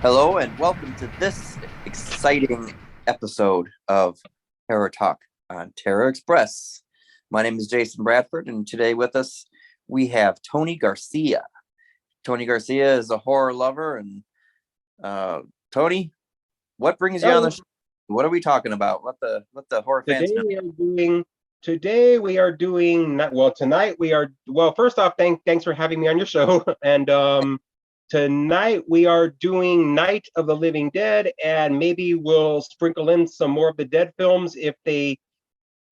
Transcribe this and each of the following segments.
Hello and welcome to this exciting episode of Terror Talk on Terror Express. My name is Jason Bradford, and today with us we have Tony Garcia. Tony Garcia is a horror lover, and Tony, what brings you on the Oh, show? What are we talking about? Let the horror fans today know. we are doing today we are doing not well tonight we are well first off thanks for having me on your show and tonight we are doing Night of the Living Dead, and maybe we'll sprinkle in some more of the Dead films if they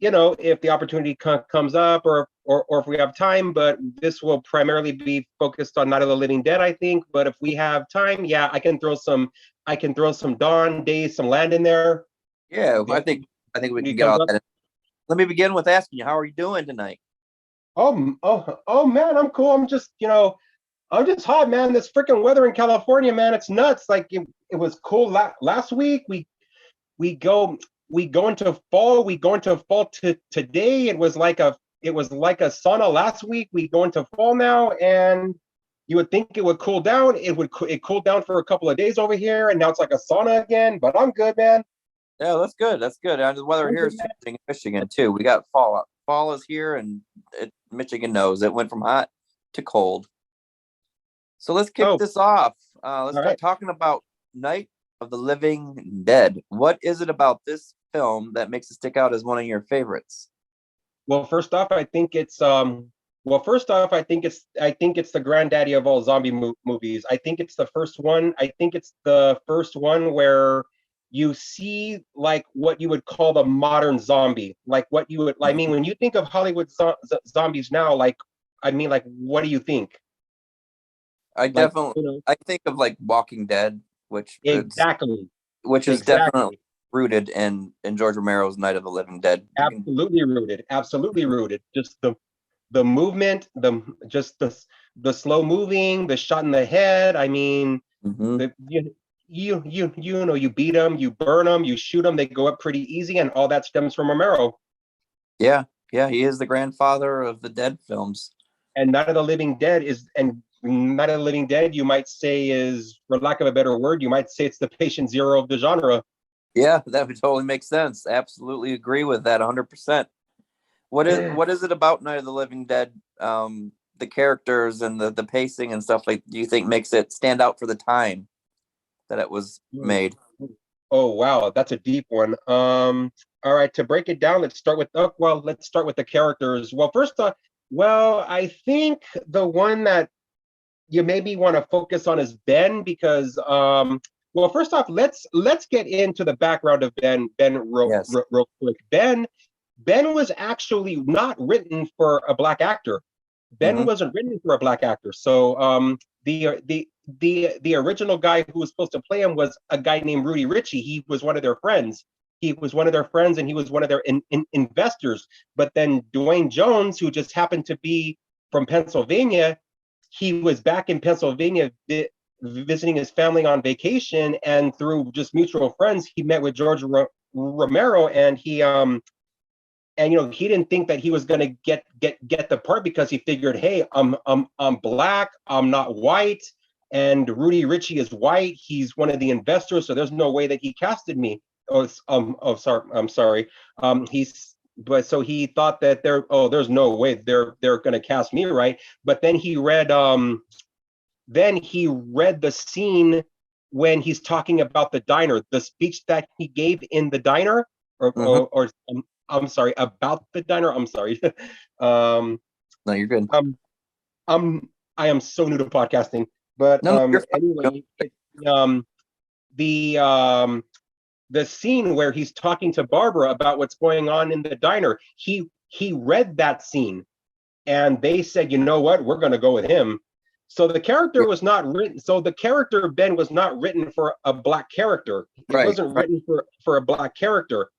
if the opportunity comes up, or if we have time, but this will primarily be focused on Night of the Living Dead, I think. But if we have time, yeah, I can throw some Dawn, Days, some Land in there. Yeah, I If think we can it get comes all up. that. Let me begin with asking you, how are you doing tonight? Oh, man, I'm cool. I'm just hot, man. This freaking weather in California, man, it's nuts. Like it was cool last week. We go we go into fall. We go into fall to today. It was like a sauna last week. We go into fall now, and you would think it would cool down. It cooled down for a couple of days over here, and now it's like a sauna again. But I'm good, man. Yeah, that's good. That's good. And the weather I'm here good, is man. changing in Michigan too. We got fall. Fall is here, and Michigan knows it went from hot to cold. So let's kick Oh, this off. Let's all start right. talking about Night of the Living Dead. What is it about this film that makes it stick out as one of your favorites? Well, first off, I think it's I think it's the granddaddy of all zombie movies. I think it's the first one. I think it's the first one where you see like what you would call the modern zombie. Like what you would I mean Mhm. when you think of Hollywood zombies now, like what do you think? I Like, definitely I think of like Walking Dead, exactly, which is definitely exactly. rooted in George Romero's Night of the Living Dead. You can Absolutely rooted. Absolutely rooted. Just the movement, the slow moving, the shot in the head. I mean, Mhm. the you beat them, you burn them, you shoot them. They go up pretty easy, and all that stems from Romero. Yeah, yeah, he is the grandfather of the Dead films. And Night of the Living Dead, you might say is, for lack of a better word, you might say it's the patient zero of the genre. Yeah, that would totally make sense. Absolutely agree with that 100%. What is it about Night of the Living Dead? The characters and the pacing and stuff like do you think makes it stand out for the time that it was made? Oh wow, that's a deep one. All right, to break it down, let's start with the characters. Well, I think the one that you maybe want to focus on is Ben, because well, first off, let's get into the background of Ben Yes. real quick. Ben was actually not written for a black actor. Ben Hmm. wasn't written for a black actor. So the original guy who was supposed to play him was a guy named Rudy Ritchie. He was one of their friends. He was one of their friends, and he was one of their investors. But then Dwayne Jones, who just happened to be from Pennsylvania, he was back in Pennsylvania visiting his family on vacation, and through just mutual friends, he met with George Romero, and he didn't think that he was going to get the part, because he figured, hey, I'm black, I'm not white, and Rudy Ritchie is white. He's one of the investors, so there's no way that he casted me. Sorry, I'm sorry. He's But so he thought that there's no way they're going to cast me, right? But then he read the scene when he's talking about the diner, the speech that he gave in the diner, or Hmm. or, or I'm sorry, about the diner. I'm sorry. um, No, you're good. I'm I'm I am so new to podcasting, but No, no, you're fine. anyway, um the um the scene where he's talking to Barbara about what's going on in the diner. He read that scene, and they said, you know what, we're going to go with him. So the character Yeah, was not written. So the character Ben was not written for a black character. It right, wasn't right. written for a black character.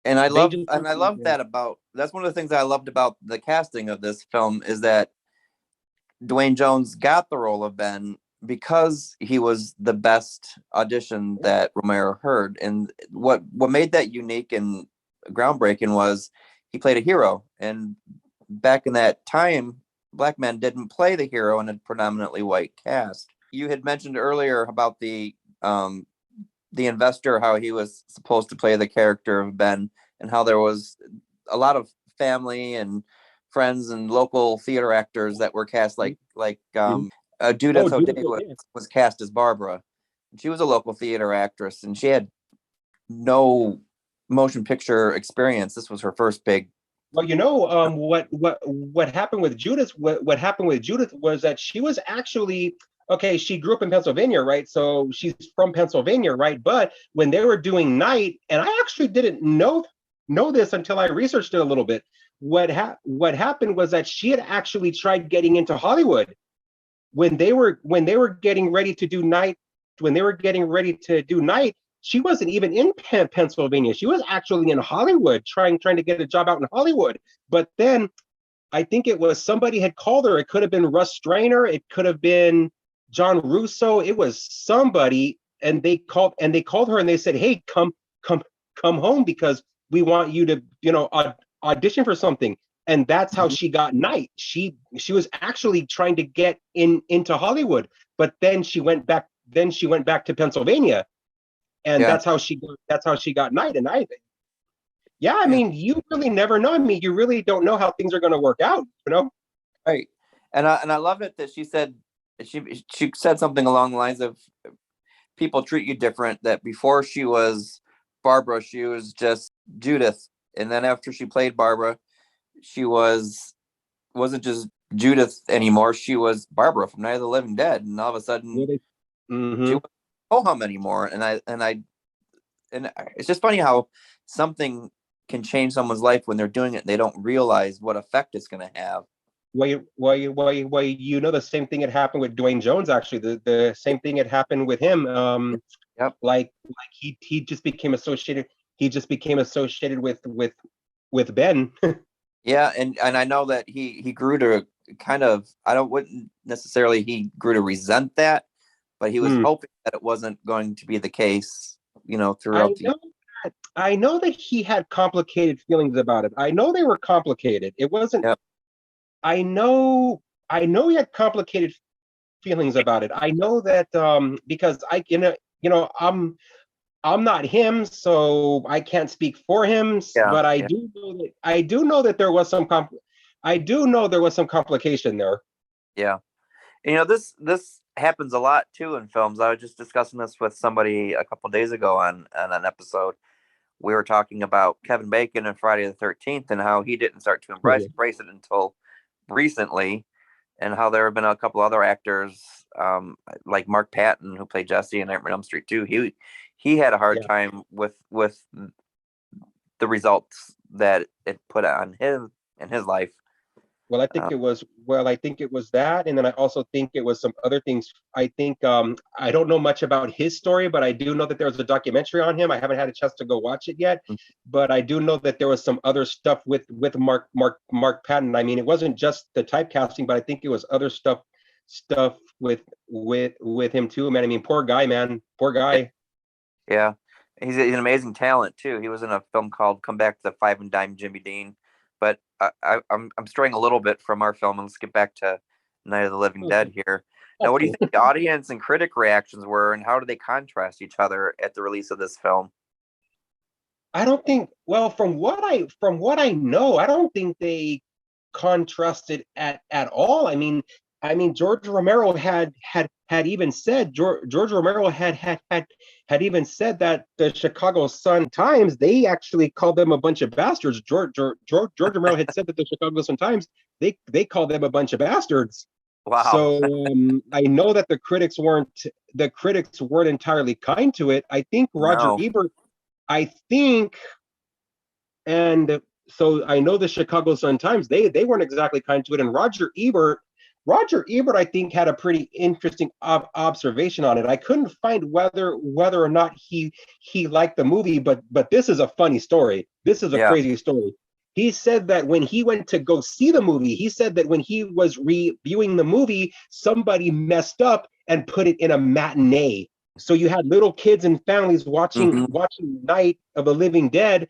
And They just I love that about that's one of the things I loved about the casting of this film is that Dwayne Jones got the role of Ben because he was the best audition that Romero heard. And what made that unique and groundbreaking was he played a hero. And back in that time, black men didn't play the hero in a predominantly white cast. You had mentioned earlier about the um, the investor, how he was supposed to play the character of Ben, and how there was a lot of family and friends and local theater actors that were cast, Judith Oh, Judith O'Day O'Day. was cast as Barbara. She was a local theater actress, and she had no motion picture experience. This was her first big. Well, what happened with Judith? What happened with Judith was that she was actually okay. She grew up in Pennsylvania, right? So she's from Pennsylvania, right? But when they were doing Night, and I actually didn't know this until I researched it a little bit. What happened was that she had actually tried getting into Hollywood when they were getting ready to do Night. When they were getting ready to do Night, she wasn't even in Pennsylvania. She was actually in Hollywood, trying to get a job out in Hollywood. But then I think it was somebody had called her. It could have been Russ Strainer. It could have been John Russo. It was somebody, and they called her and they said, "Hey, come home because we want you to, audition for something." And that's how she got Night. She was actually trying to get into Hollywood, but then she went back. Then she went back to Pennsylvania, and that's how she got Night. And I mean, you really never know. I mean, you really don't know how things are going to work out, Right. And I love it that she said something along the lines of people treat you different, that before she was Barbara, she was just Judith. And then after she played Barbara, she wasn't just Judith anymore. She was Barbara from Night of the Living Dead. And all of a sudden she wasn't ho-hum anymore. And it's just funny how something can change someone's life when they're doing it and they don't realize what effect it's going to have. Well, the same thing had happened with Dwayne Jones. Actually, the same thing had happened with him. Yep. Like he just became associated. He just became associated with Ben. Yeah, and I know that he grew to kind of, wouldn't necessarily he grew to resent that, but he was hoping that it wasn't going to be the case, throughout I know that he had complicated feelings about it. I know they were complicated. It wasn't. Yep. I know he had complicated feelings about it. I know that because I'm not him, so I can't speak for him. Yeah, but I do know that there was some complication there. Yeah. This happens a lot too in films. I was just discussing this with somebody a couple days ago on an episode. We were talking about Kevin Bacon and Friday the 13th and how he didn't start to embrace it until recently, and how there have been a couple other actors, like Mark Patton, who played Jesse in Nightmare on Elm Street 2. He had a hard time with the results that it put on him in his life. Well, I think it was that, and then I also think it was some other things. I think I don't know much about his story, but I do know that there was a documentary on him. I haven't had a chance to go watch it yet, but I do know that there was some other stuff with Mark Patton. I mean, it wasn't just the typecasting, but I think it was other stuff with him too, man. I mean, poor guy, man. Poor guy. Yeah. He's an amazing talent too. He was in a film called Come Back to the Five and Dime Jimmy Dean. But I'm straying a little bit from our film, and let's get back to Night of the Living Dead here. Now, what do you think the audience and critic reactions were, and how do they contrast each other at the release of this film? I don't think. Well, from what I know, I don't think they contrasted at all. I mean, George Romero had even said George Romero had even said that the Chicago Sun-Times, they actually called them a bunch of bastards. George Romero had said that the Chicago Sun-Times, they called them a bunch of bastards. Wow. So I know that the critics weren't entirely kind to it. I think Roger Ebert, and so I know the Chicago Sun-Times, they weren't exactly kind to it. And Roger Ebert, I think, had a pretty interesting observation on it. I couldn't find whether or not he liked the movie, but this is a funny story. This is a crazy story. He said that when he went to go see the movie, he said that when he was reviewing the movie, somebody messed up and put it in a matinee. So you had little kids and families watching Night of the Living Dead,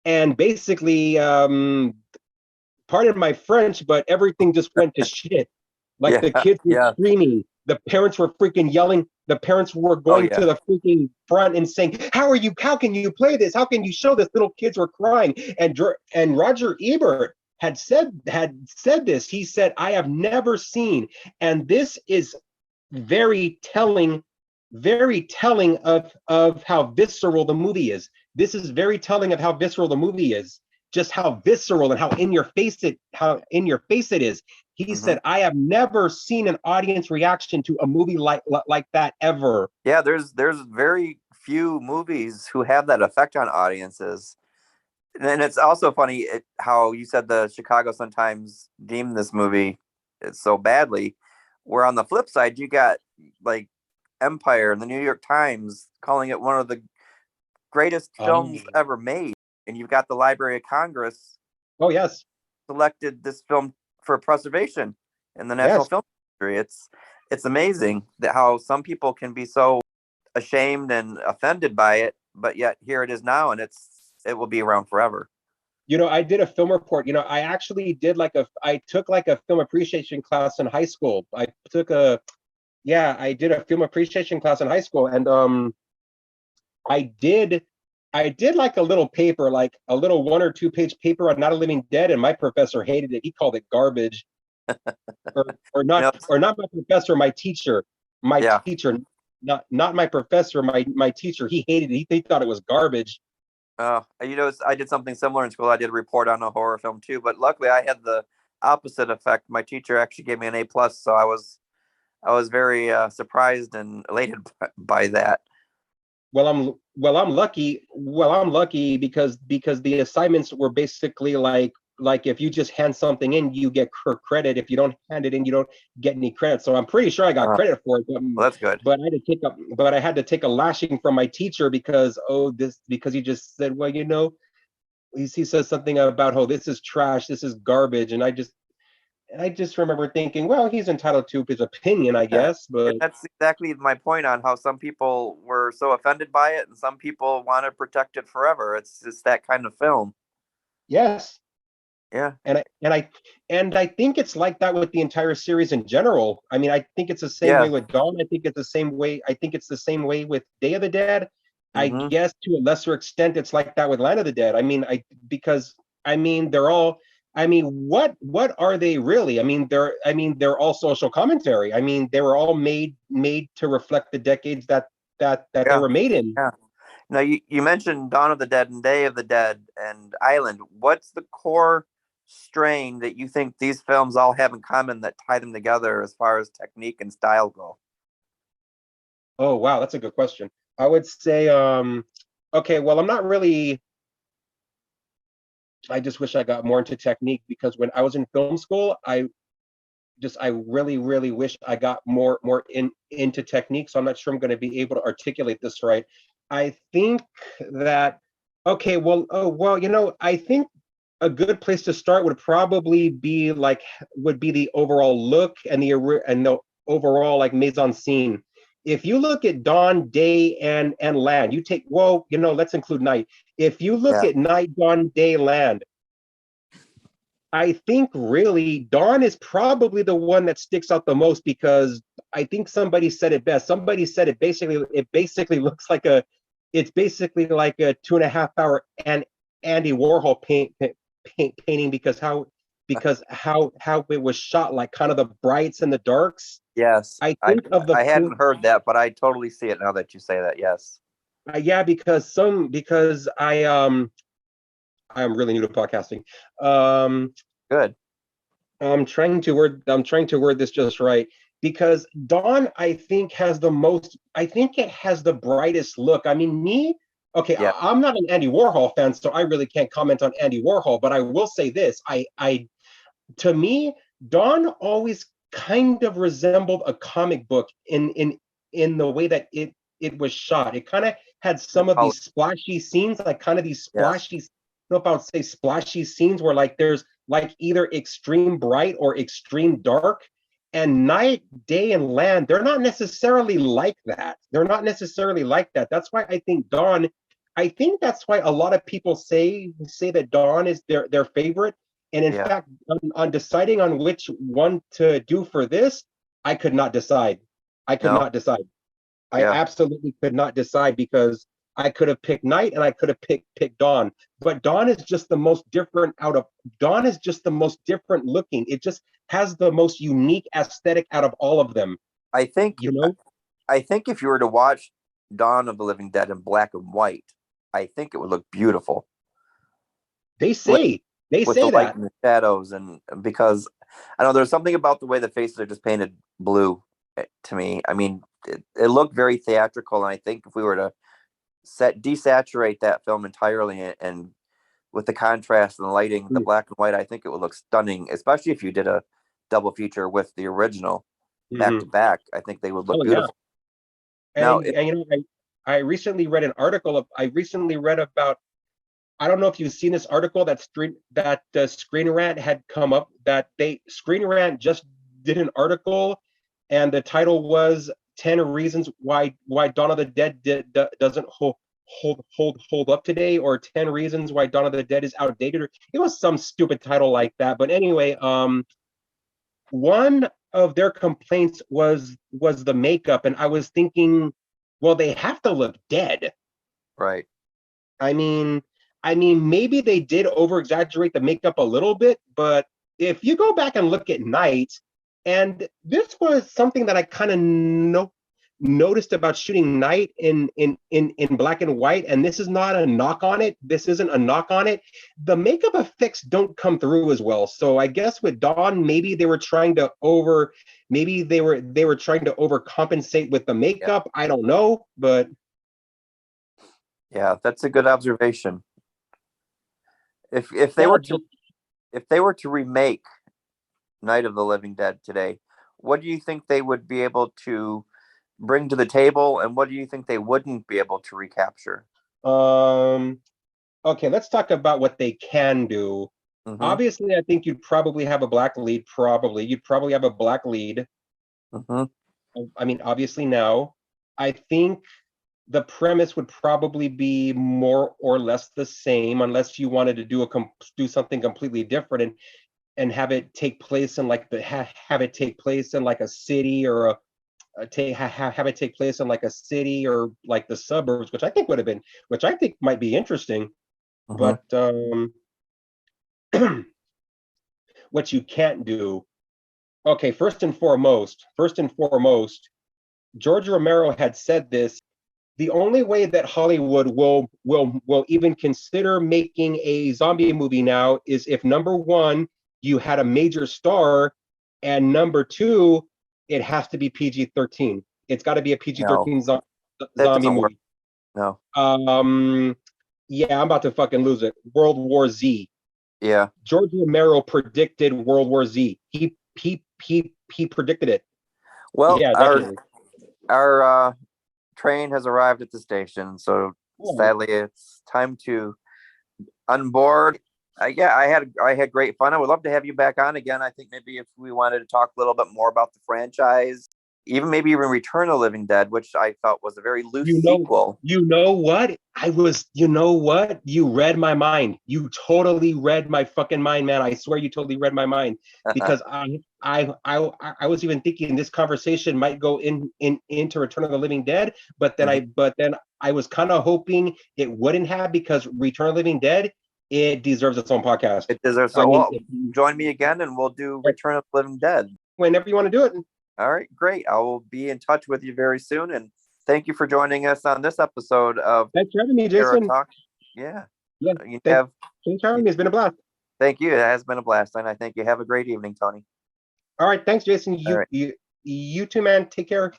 and basically, pardon my French, but everything just went to shit. Like the kids were screaming, the parents were freaking yelling. the parents were Oh going to yeah. the freaking front and saying, how can you play this? How can you show this? Little kids were crying. And Roger Ebert had said this. He said, I have never seen, and this is very telling, very telling of how visceral the movie is. This is very telling of how visceral the movie is, just how visceral and how in your face it is. He Hmm. said, I have never seen an audience reaction to a movie like that ever. Yeah, there's very few movies who have that effect on audiences. And it's also funny how you said the Chicago Sun-Times deemed this movie so badly, where on the flip side you got like Empire and the New York Times calling it one of the greatest films Um, ever made, and you've got the Library of Congress oh yes, selected this film for preservation in the National yes. Film History. It's amazing that how some people can be so ashamed and offended by it, but yet here it is now, and it will be around forever. I did a film report. I actually I took like a film appreciation class in high school. I did a film appreciation class in high school, and I did I did like a little paper, like a little 1 or 2 page paper on Not a Living Dead, and my professor hated it. He called it garbage, or You know, not my professor, my teacher, my yeah. teacher, not my professor, my teacher. He hated it. He thought it was garbage. I did something similar in school. I did a report on a horror film too, but luckily I had the opposite effect. My teacher actually gave me an A+, so I was very surprised and elated by that. I'm lucky. Well, I'm lucky because the assignments were basically like if you just hand something in, you get credit. If you don't hand it in, you don't get any credit. So I'm pretty sure I got Uh, credit for it. well, that's good. But I had to take a lashing from my teacher because he just said, well, he says something about, oh, this is trash, this is garbage, and I just remember thinking, well, he's entitled to his opinion, I Yeah. guess, but And that's exactly my point on how some people were so offended by it, and some people want to protect it forever. It's just that kind of film. yes. Yeah. And I think it's like that with the entire series in general. I mean, I think it's the same way Yeah. with Dawn. I think it's the same way with Day of the Dead. I Hmm. guess to a lesser extent, it's like that with Land of the Dead. I mean, because I mean they're all. I mean, what are they really? They're all social commentary. I mean, they were all made to reflect the decades that they Yeah. were made in. Yeah. Now you mentioned Dawn of the Dead and Day of the Dead and Island. What's the core strain that you think these films all have in common that tie them together as far as technique and style go? Oh wow, that's a good question. I would say, okay, well, I'm not really. I just wish I got more into technique because when I was in film school, I really really wish I got more into technique. So I'm not sure I'm going to be able to articulate this right. I think that okay, I think a good place to start would probably be the overall look and the overall like mise en scene. If you look at dawn, day, and land, let's include night. If you look Yeah. at night, dawn, day, land, I think really Dawn is probably the one that sticks out the most because I think somebody said it best. Somebody said it basically looks like it's basically like a 2.5 hour and Andy Warhol painting because how it was shot, like kind of the brights and the darks. Yes. I I think of the I hadn't heard that, but I totally see it now that you say that. Yes. yeah, because I'm really new to podcasting. Um, Good. I'm trying to word this just right because Dawn, I think it has the brightest look. I mean, okay, Yeah. I'm not an Andy Warhol fan, so I really can't comment on Andy Warhol, but I will say this. To me, Dawn always kind of resembled a comic book in the way that it was shot. It kind of had The some of color. these splashy scenes, like kind of these Yes. splashy, I don't know if I would say splashy scenes where like there's like either extreme bright or extreme dark. And night, day, and land, they're not necessarily like that. They're not necessarily like that. That's why I think that's why a lot of people say that Dawn is their favorite. And in Yeah. fact, on deciding on which one to do for this, I could not decide. I could No. not decide. I Yeah, absolutely could not decide because I could have picked Night and I could have picked Dawn, but Dawn is just the most different out of Dawn is just the most different looking. It just has the most unique aesthetic out of all of them. I think You know, I think if you were to watch Dawn of the Living Dead in black and white, I think it would look beautiful they with say they with the say light that. and the shadows, and because I know there's something about the way the faces are just painted blue to me. I mean, it looked very theatrical, and I think if we were to desaturate that film entirely and with the contrast and the lighting, the black and white, I think it would look stunning, especially if you did a double feature with the original back to Mm-hmm. back. I think they would look Oh yeah, beautiful. Now, and you know, I recently read an article of I recently read about I don't know if you've seen this article that Screen Rant had come up that they Screen Rant just did an article, and the title was 10 reasons why Dawn of the Dead doesn't hold up today, or 10 reasons why Dawn of the Dead is outdated, or it was some stupid title like that. But anyway, one of their complaints was the makeup, and I was thinking, well, they have to look dead. right? I mean, maybe they did over exaggerate the makeup a little bit, but if you go back and look at Night, and this was something that I kind of noticed about shooting Night in black and white, and this is not a knock on it. This isn't a knock on it. The makeup effects don't come through as well. So I guess with Dawn, maybe they were trying to maybe they were trying to overcompensate with the Yeah, makeup. I don't know, but yeah, that's a good observation. If they now were to if they were to remake Night of the Living Dead today, what do you think they would be able to bring to the table, and what do you think they wouldn't be able to recapture? Um, okay, let's talk about what they can do. Mm-hmm. Obviously, I think you'd probably have a black lead, probably. You'd probably have a black lead. Mm-hmm. I mean, obviously now. I think the premise would probably be more or less the same, unless you wanted to do something completely different and have it take place in like have it take place in like a city, or have it take place in like a city or like the suburbs, which I think might be interesting. Mm-hmm. But what you can't do, okay, first and foremost, George Romero had said this. The only way that Hollywood will even consider making a zombie movie now is if number one, you had a major star, and number two, it has to be PG-13. It's got to be a No, PG-13 that zombie doesn't work. movie. No. Um, yeah, I'm about to fucking lose it. World War Z. Yeah. George Romero predicted World War Z. He predicted it. Well, Yeah, our definitely. our train has arrived at the station, so Oh, sadly, it's time to unboard. Yeah, I had great fun. I would love to have you back on again. I think maybe if we wanted to talk a little bit more about the franchise, even Return of the Living Dead, which I felt was a very loose sequel. you know what? You know what? You read my mind. You totally read my fucking mind, man. I swear you totally read my mind, because I was even thinking this conversation might go into Return of the Living Dead, Mhm. but then I was kind of hoping it wouldn't have, because Return of the Living Dead, it deserves its own podcast. It deserves I so. mean, Well, join me again, and we'll do Return of the Living Dead. whenever you want to do it. All right, great. I will be in touch with you very soon, and thank you for joining us on this episode of Thanks for having me, Hero Jason. Talk. Yeah, Yeah, you thanks, have. thanks for having me. It's been a blast. Thank you. It has been a blast, and I thank you. Have a great evening, Tony. All right, thanks, Jason. All right. You too, man. Take care.